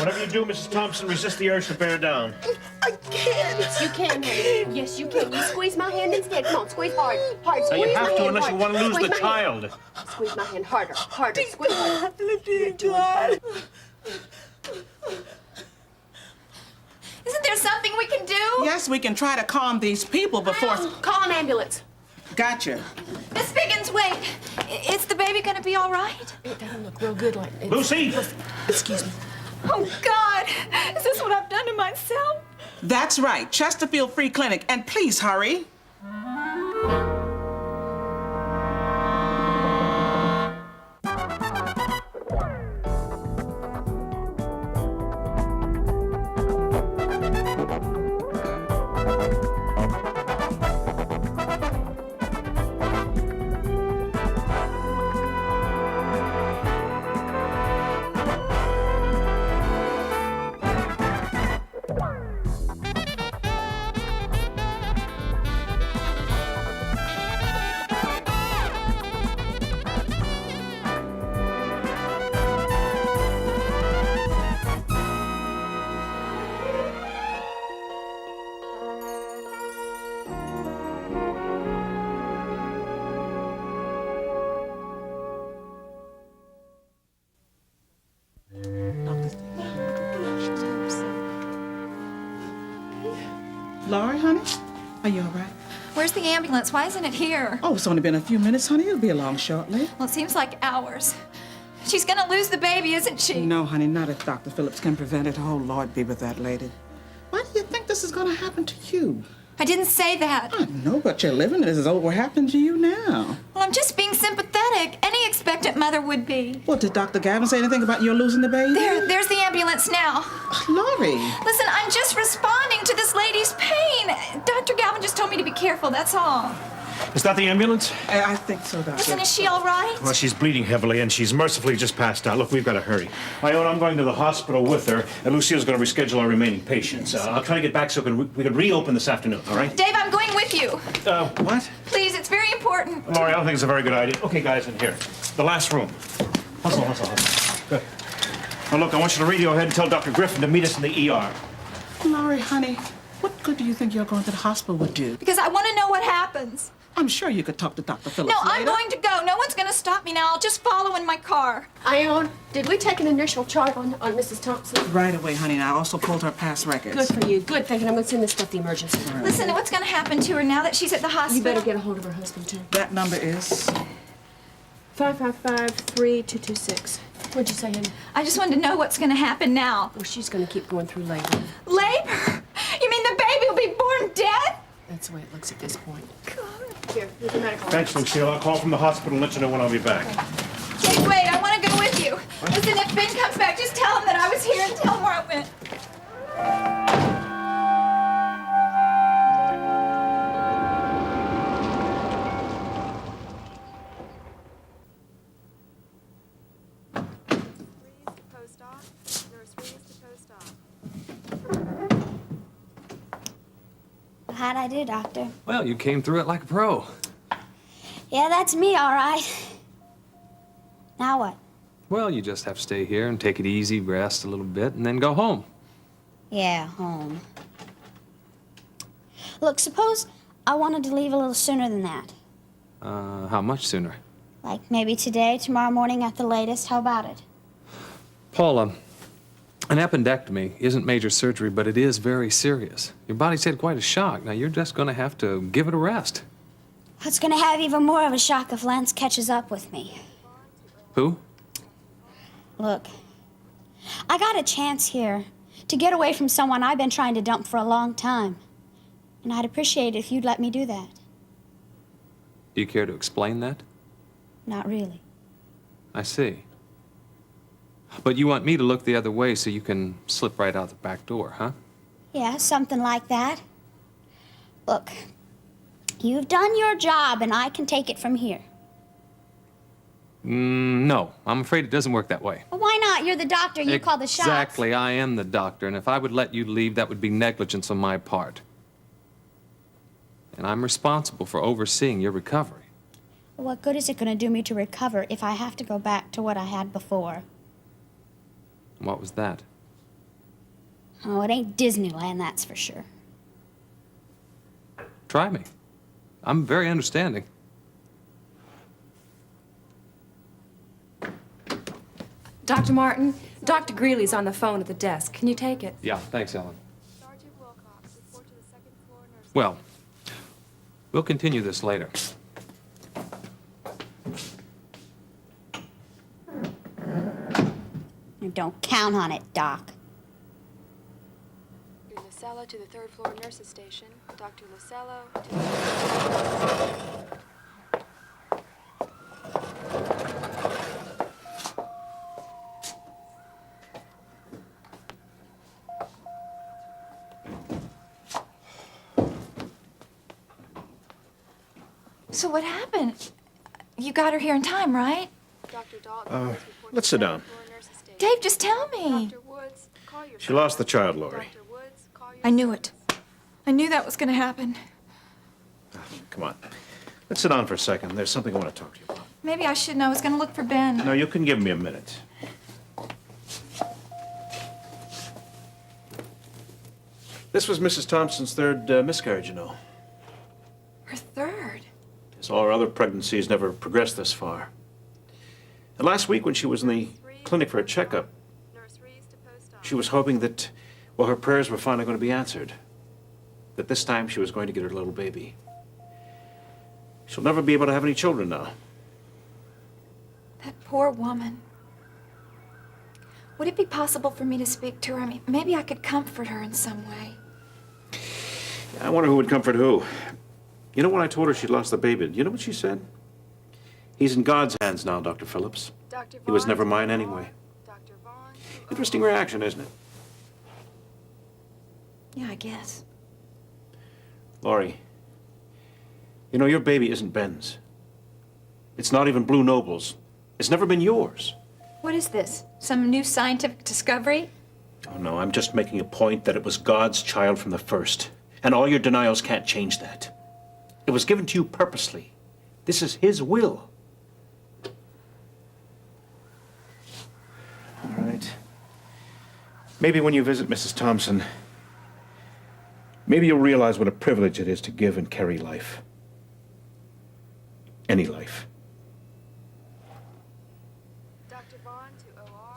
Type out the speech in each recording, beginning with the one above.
Whatever you do, Mrs. Thompson, resist the urge to bear down. I can't. Yes, you can, honey. Yes, you can. You squeeze my hand instead. Come on, squeeze hard. Hard. Now, Squeeze you my have hand to unless hard. you want to lose Squeeze the my child. hand. Squeeze my hand harder. Harder. Squeeze harder. You're doing God. fine. Isn't there something we can do? Yes, we can try to calm these people before... Call an ambulance. Gotcha. Miss Biggins, wait. Is the baby gonna be all right? It doesn't look real good like it. Lucy! Excuse me. Oh, God. Is this what I've done to myself? That's right. Chesterfield Free Clinic. And please hurry. Laurie, honey? Are you all right? Where's the ambulance? Why isn't it here? Oh, it's only been a few minutes, honey. It'll be along shortly. Well, it seems like hours. She's gonna lose the baby, isn't she? No, honey, not if Dr. Phillips can prevent it. Oh, Lord be with that lady. Why do you think this is going to happen to you? I didn't say that. I know, but you're living. This is what happened to you now. Well, I'm just being sympathetic. Any expectant mother would be. Well, did Dr. Gavin say anything about you losing the baby? There's the ambulance now. Laurie. Listen, I'm just responding to this lady's pain. Dr. Gavin just told me to be careful, that's all. Is that the ambulance? I think so, Doctor. Listen, is she all right? Well, she's bleeding heavily, and she's mercifully just passed out. Look, we've got to hurry. Ione, I'm going to the hospital with her, and Lucille's going to reschedule our remaining patients. I'll try to get back so we can reopen this afternoon, all right? Dave, I'm going with you. What? Please, it's very important. Laurie, I don't think it's a very good idea. Okay, guys, in here. The last room. Hustle. Good. Now, look, I want you to radio ahead and tell Dr. Griffin to meet us in the ER. Laurie, honey, what good do you think you're going to the hospital would do? Because I want to know what happens. I'm sure you could talk to Dr. Phillips No, later. I'm going to go. No one's going to stop me now. I'll just follow in my car. Ione, did we take an initial chart on Mrs. Thompson? Right away, honey, and I also pulled her past records. Good for you. Good thinking. I'm going to send this stuff to the emergency room. Listen, what's going to happen to her now that she's at the hospital? You better get a hold of her husband, too. That number is... 555-3226. What'd you say, honey? I just wanted to know what's going to happen now. Well, she's going to keep going through labor. Labor? You mean the baby will be born dead? That's the way it looks at this point. God. Here, here's the medical. Thanks, Lucille. I'll call from the hospital and let you know when I'll be back. Dave, wait, I want to go with you. Listen, if Ben comes back, just tell him that I was here and tell him where I went. How'd I do, Doctor? Well, you came through it like a pro. Yeah, that's me, all right. Now what? Well, you just have to stay here and take it easy, rest a little bit, and then go home. Yeah, home. Look, suppose I wanted to leave a little sooner than that. How much sooner? Like maybe today, tomorrow morning at the latest. How about it? Paula, an appendectomy isn't major surgery, but it is very serious. Your body's had quite a shock. Now, you're just going to have to give it a rest. It's gonna have even more of a shock if Lance catches up with me. Who? Look, I got a chance here to get away from someone I've been trying to dump for a long time. And I'd appreciate it if you'd let me do that. Do you care to explain that? Not really. I see. But you want me to look the other way so you can slip right out the back door, huh? Yeah, something like that. Look, you've done your job and I can take it from here. No, I'm afraid it doesn't work that way. Well, why not? You're the doctor. You call the shots. Exactly, I am the doctor, and if I would let you leave, that would be negligence on my part. And I'm responsible for overseeing your recovery. What good is it going to do me to recover if I have to go back to what I had before? What was that? Oh, it ain't Disneyland, that's for sure. Try me. I'm very understanding. Dr. Martin, Dr. Greeley's on the phone at the desk. Can you take it? Yeah, thanks, Ellen. Well, we'll continue this later. Don't count on it, Doc. Dr. Lasello to the third floor nurses station. Dr. Lasello to the... So what happened? You got her here in time, right? Dr. Dalton. Let's sit down. Dave, just tell me. Dr. Woods, call your... She lost the child, Laurie. Dr. Woods, call your... I knew it. I knew that was going to happen. Come on. Let's sit down for a second. There's something I want to talk to you about. Maybe I shouldn't. I was going to look for Ben. No, you can give me a minute. This was Mrs. Thompson's third miscarriage, you know. Her third. As all her other pregnancies never progressed this far. And last week when she was in the clinic for a checkup, she was hoping that, well, her prayers were finally going to be answered. That this time she was going to get her little baby. She'll never be able to have any children now. That poor woman. Would it be possible for me to speak to her? I mean, maybe I could comfort her in some way. I wonder who would comfort who. You know, when I told her she'd lost the baby, you know what she said? He's in God's hands now, Dr. Phillips. Dr. He was Vaughn never to mine OR. anyway. Dr. Vaughn to Interesting OR. reaction, isn't it? Yeah, I guess. Laurie, you know, your baby isn't Ben's. It's not even Blue Noble's. It's never been yours. What is this? Some new scientific discovery? Oh, no, I'm just making a point that it was God's child from the first. And all your denials can't change that. It was given to you purposely. This is His will. All right. Maybe when you visit Mrs. Thompson, maybe you'll realize what a privilege it is to give and carry life. Any life. Dr. Vaughn to OR.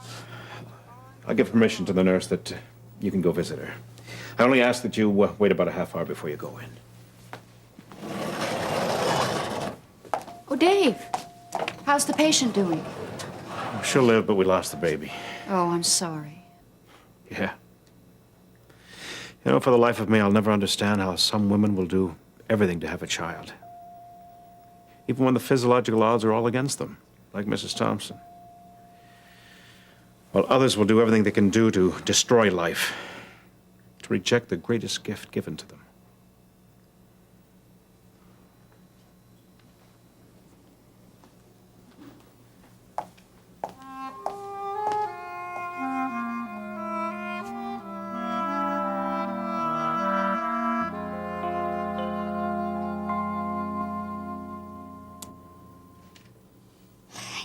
I'll give permission to the nurse that you can go visit her. I only ask that you wait about a half hour before you go in. Oh, Dave, how's the patient doing? She'll live, but we lost the baby. Oh, I'm sorry. Yeah. You know, for the life of me, I'll never understand how some women will do everything to have a child. Even when the physiological odds are all against them, like Mrs. Thompson. While others will do everything they can do to destroy life, to reject the greatest gift given to them.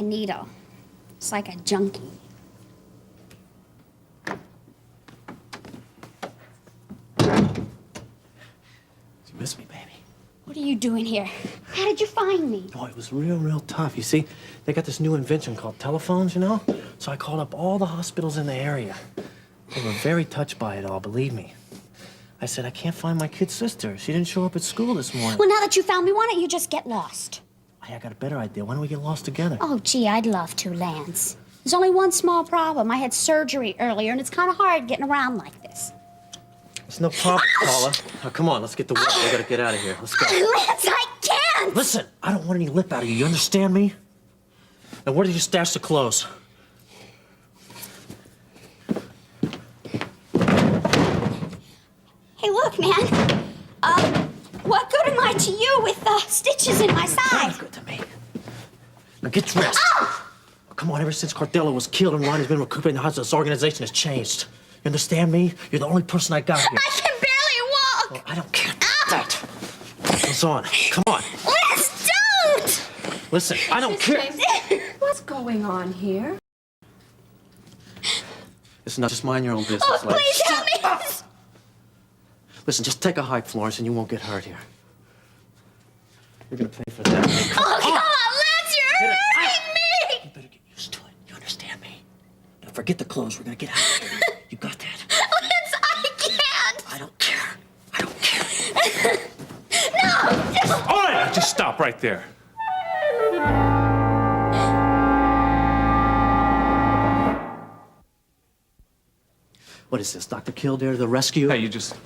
A needle. It's like a junkie. You miss me, baby. What are you doing here? How did you find me? Oh, it was real tough. You see, they got this new invention called telephones, you know? So I called up all the hospitals in the area. They were very touched by it all, believe me. I said, I can't find my kid sister. She didn't show up at school this morning. Well, now that you found me, why don't you just get lost? Hey, I got a better idea. Why don't we get lost together? Oh, gee, I'd love to, Lance. There's only one small problem. I had surgery earlier, and it's kind of hard getting around like this. It's no problem, Paula. Now, come on, let's get to work. We gotta get out of here. Let's go. Lance, I can't! Listen, I don't want any lip out of you. You understand me? Now, where did you stash the clothes? Hey, look, man. What good am I to you with stitches in my side? Very good to me. Now, get dressed. Oh, come on, ever since Cardello was killed and Ronnie's been recuperating the house, this organization has changed. You understand me? You're the only person I got here. I can barely walk! Well, I don't care about that. What's on? Come on. Lance, don't! Listen, I don't care. What's going on here? Listen, now just mind your own business. Oh, please help me! Listen, just take a hike, Florence, and you won't get hurt here. You're gonna pay for that. Oh, come on, Lance, you're hurting me! You better get used to it. You understand me? Now forget the clothes. We're gonna get out of here. You got that? Lance, I can't! I don't care. I don't care. No! All right, just stop right there. What is this, Dr. Kildare to the rescue? Hey, you just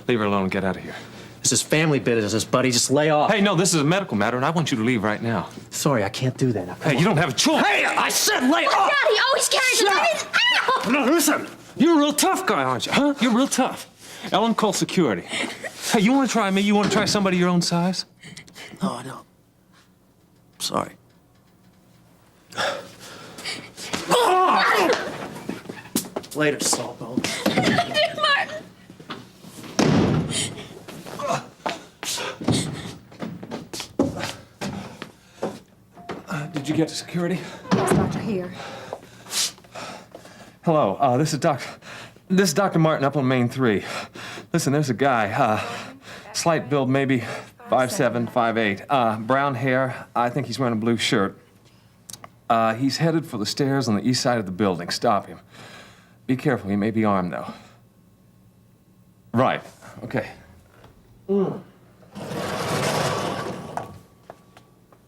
leave her alone and get out of here. This is family business, buddy. Just lay off. Hey, no, this is a medical matter, and I want you to leave right now. Sorry, I can't do that. Now, come Hey, on. you don't have a choice. Hey, I said lay off! God, he always carries a knife. Ow! No, listen. You're a real tough guy, aren't you? Huh? You're real tough. Ellen, call security. Hey, you want to try me? You want to try somebody your own size? No, I don't. Sorry. Later, Saltbone. Dr. Martin! Did you get to security? Yes, Doctor, here. Hello, this is Dr. Martin up on Main 3. Listen, there's a guy, slight build, maybe 5'7", 5'8", brown hair. I think he's wearing a blue shirt. He's headed for the stairs on the east side of the building. Stop him. Be careful, he may be armed, though. Right, okay.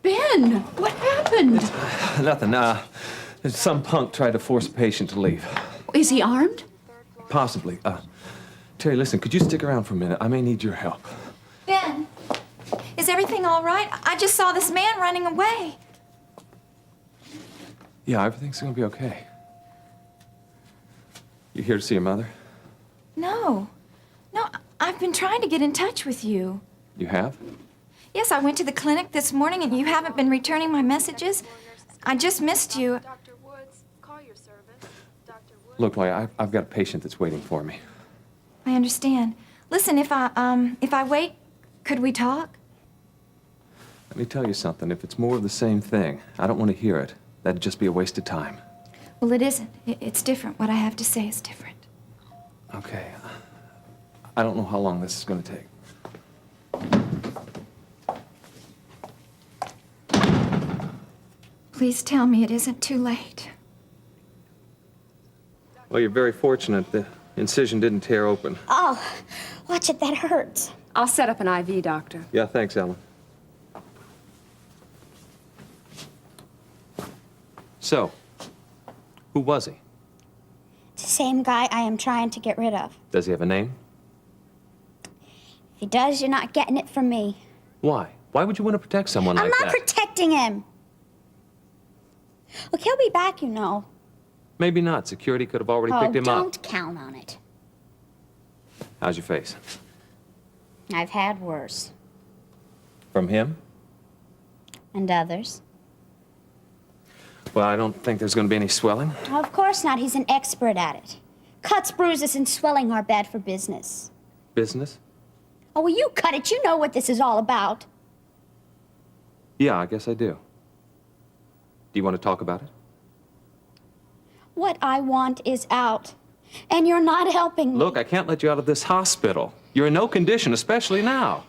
Ben, what happened? Nothing, some punk tried to force a patient to leave. Is he armed? Possibly. Terry, listen, could you stick around for a minute? I may need your help. Ben, is everything all right? I just saw this man running away. Yeah, everything's gonna be okay. You here to see your mother? No. No, I've been trying to get in touch with you. You have? Yes, I went to the clinic this morning and you haven't been returning my messages. I just missed you. Dr. Woods, call your service. Dr. Woods. Look, Lloyd, I've got a patient that's waiting for me. I understand. Listen, if I wait, could we talk? Let me tell you something. If it's more of the same thing, I don't want to hear it. That'd just be a waste of time. Well, it isn't. It's different. What I have to say is different. Okay. I don't know how long this is going to take. Please tell me it isn't too late. Well, you're very fortunate. The incision didn't tear open. Oh, watch it, that hurts. I'll set up an IV, Doctor. Yeah, thanks, Ellen. So, who was he? It's the same guy I am trying to get rid of. Does he have a name? If he does, you're not getting it from me. Why? Why would you want to protect someone I'm like not that? protecting him. Look, he'll be back, you know. Maybe not. Security could have already picked him don't up. count on it. How's your face? I've had worse. From him? And others. Well, I don't think there's going to be any swelling. Of course not. He's an expert at it. Cuts, bruises, and swelling are bad for business. Business? Oh, well, you cut it. You know what this is all about. Yeah, I guess I do. Do you want to talk about it? What I want is out. And you're not helping me. Look, I can't let you out of this hospital. You're in no condition, especially now.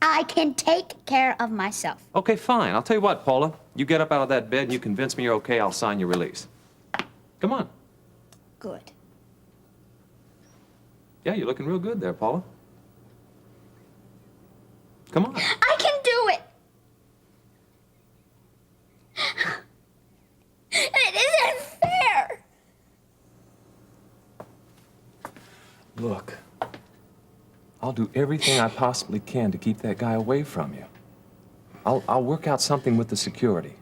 I can take care of myself. Okay, fine. I'll tell you what, Paula. You get up out of that bed and you convince me you're okay, I'll sign your release. Come on. Good. Yeah, you're looking real good there, Paula. Come on. I can do it. It isn't fair. Look, I'll do everything I possibly can to keep that guy away from you. I'll work out something with the security.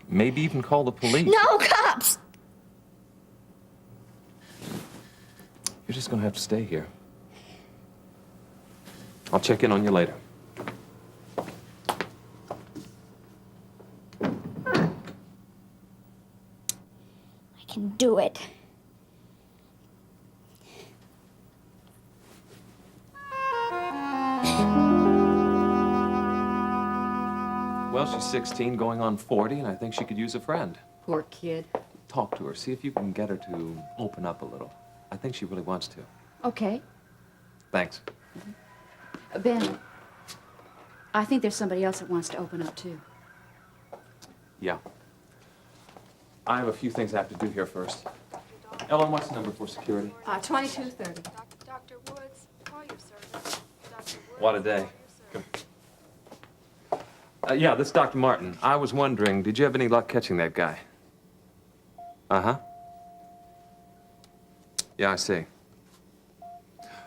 Maybe even call the police. No cops. You're just gonna have to stay here. I'll check in on you later. I can do it. Well, she's 16, going on 40, and I think she could use a friend. Poor kid. talk to her. See if you can get her to open up a little. I think she really wants to. Okay. Thanks. Ben, I think there's somebody else that wants to open up, too. Yeah. I have a few things I have to do here first. Ellen, what's the number for security? 2230. Dr. Woods, call your service. Dr. Woods, What a day. call your service. Yeah, this is Dr. Martin. I was wondering, did you have any luck catching that guy? Uh-huh. Yeah, I see.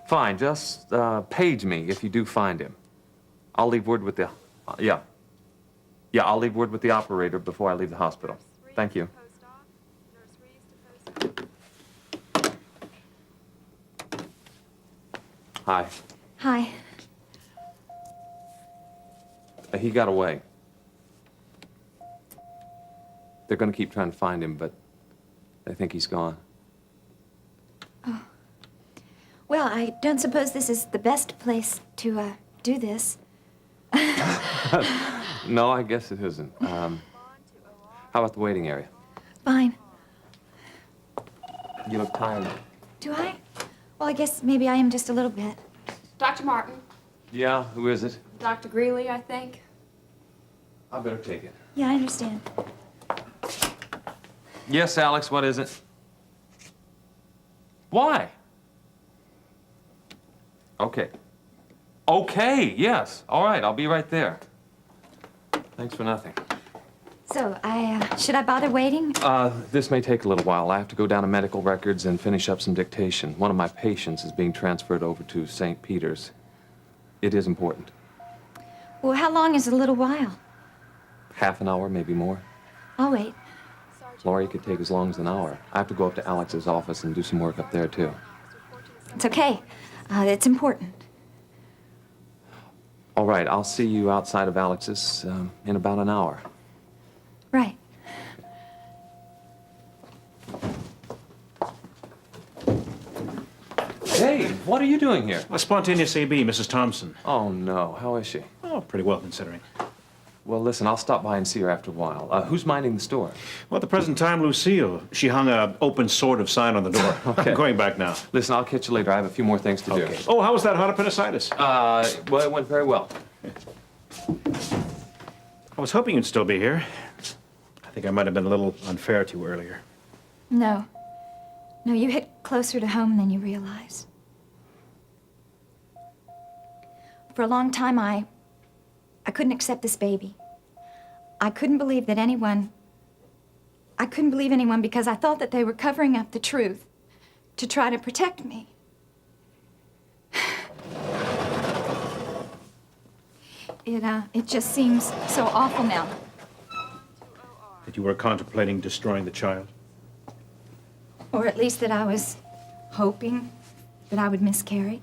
Fine, just page me if you do find him. I'll leave word with the... yeah. Yeah, I'll leave word with the operator before I leave the hospital. Thank you. Post off. Nurse Reese to post off. Hi. Hi. He got away. They're gonna keep trying to find him, but I think he's gone. Well, I don't suppose this is the best place to do this. No, I guess it isn't. How about the waiting area? Fine. You look tired. Do I? Well, I guess maybe I am just a little bit. Dr. Martin. Yeah, who is it? Dr. Greeley, I think. I better take it. Yeah, I understand. Yes, Alex, what is it? Why? Okay. Okay, yes. All right, I'll be right there. Thanks for nothing. So, should I bother waiting? This may take a little while. I have to go down to medical records and finish up some dictation. One of my patients is being transferred over to St. Peter's. It is important. Well, how long is a little while? Half an hour, maybe more. I'll wait. Laurie, it could take as long as an hour. I have to go up to Alex's office and do some work up there, too. It's okay. It's important. All right, I'll see you outside of Alex's in about an hour. Right. Dave, what are you doing here? A spontaneous AB, Mrs. Thompson. Oh, no. How is she? Oh, pretty well considering. Well, listen, I'll stop by and see her after a while. Who's minding the store? Well, at the present time, Lucille. She hung a open sword of sign on the door. Okay. I'm going back now. Listen, I'll catch you later. I have a few more things to do. Okay. Oh, how was that hot appendicitis? Well, it went very well. I was hoping you'd still be here. I think I might have been a little unfair to you earlier. No. No, you hit closer to home than you realize. For a long time, I couldn't accept this baby. I couldn't believe anyone because I thought that they were covering up the truth to try to protect me. It just seems so awful now. That you were contemplating destroying the child? Or at least that I was hoping that I would miscarry.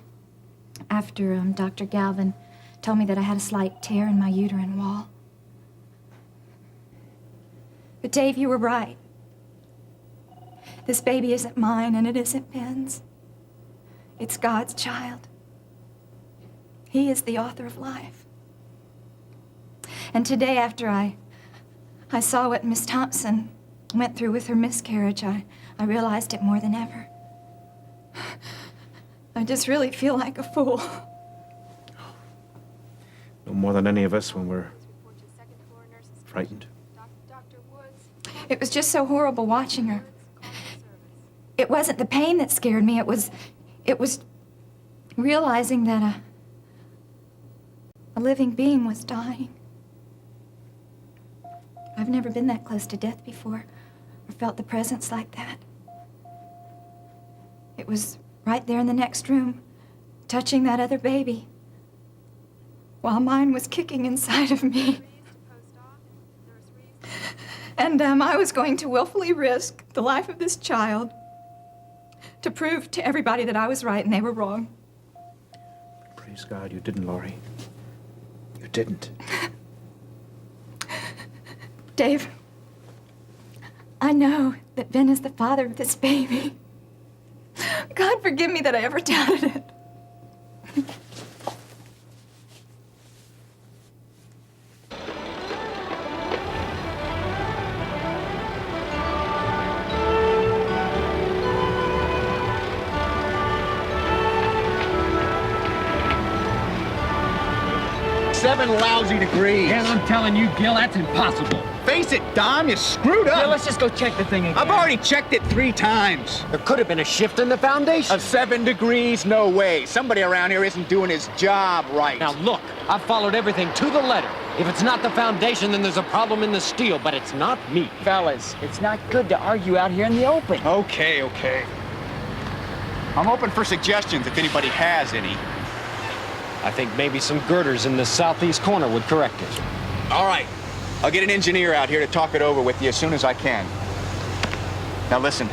After Dr. Galvin told me that I had a slight tear in my uterine wall. But Dave, you were right. This baby isn't mine and it isn't Ben's. It's God's child. He is the author of life. And today, after I saw what Miss Thompson went through with her miscarriage, I realized it more than ever. I just really feel like a fool. No more than any of us when we're Report to second floor nurses station. frightened. Dr. Woods, It was just so horrible watching her. call your service. It wasn't the pain that scared me. It was realizing that a living being was dying. I've never been that close to death before or felt the presence like that. It was right there in the next room, touching that other baby, while mine was kicking inside of me. Reese to post off. Nurse Reese. And I was going to willfully risk the life of this child to prove to everybody that I was right and they were wrong. Praise God, you didn't, Laurie. You didn't. Dave, I know that Ben is the father of this baby. God forgive me that I ever doubted it. 7 lousy degrees. And I'm telling you, Gil, that's impossible. Face it, Dom, you screwed up. Yeah, let's just go check the thing again. I've already checked it 3 times. There could have been a shift in the foundation. Of 7 degrees, no way. Somebody around here isn't doing his job right. Now look, I've followed everything to the letter. If it's not the foundation, then there's a problem in the steel, but it's not me. Fellas, it's not good to argue out here in the open. Okay. I'm open for suggestions if anybody has any. I think maybe some girders in the southeast corner would correct it. All right. I'll get an engineer out here to talk it over with you as soon as I can. Now listen,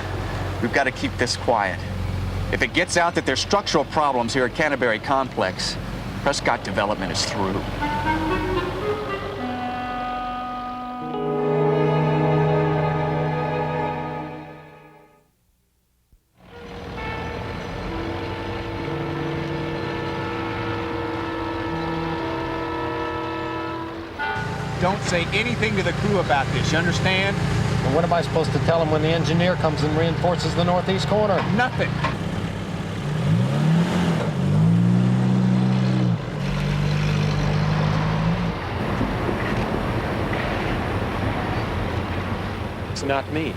we've got to keep this quiet. If it gets out that there's structural problems here at Canterbury Complex, Prescott Development is through. Don't say anything to the crew about this, you understand? Well, what am I supposed to tell him when the engineer comes and reinforces the northeast corner? Nothing. It's not me.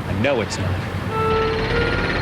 I know it's not.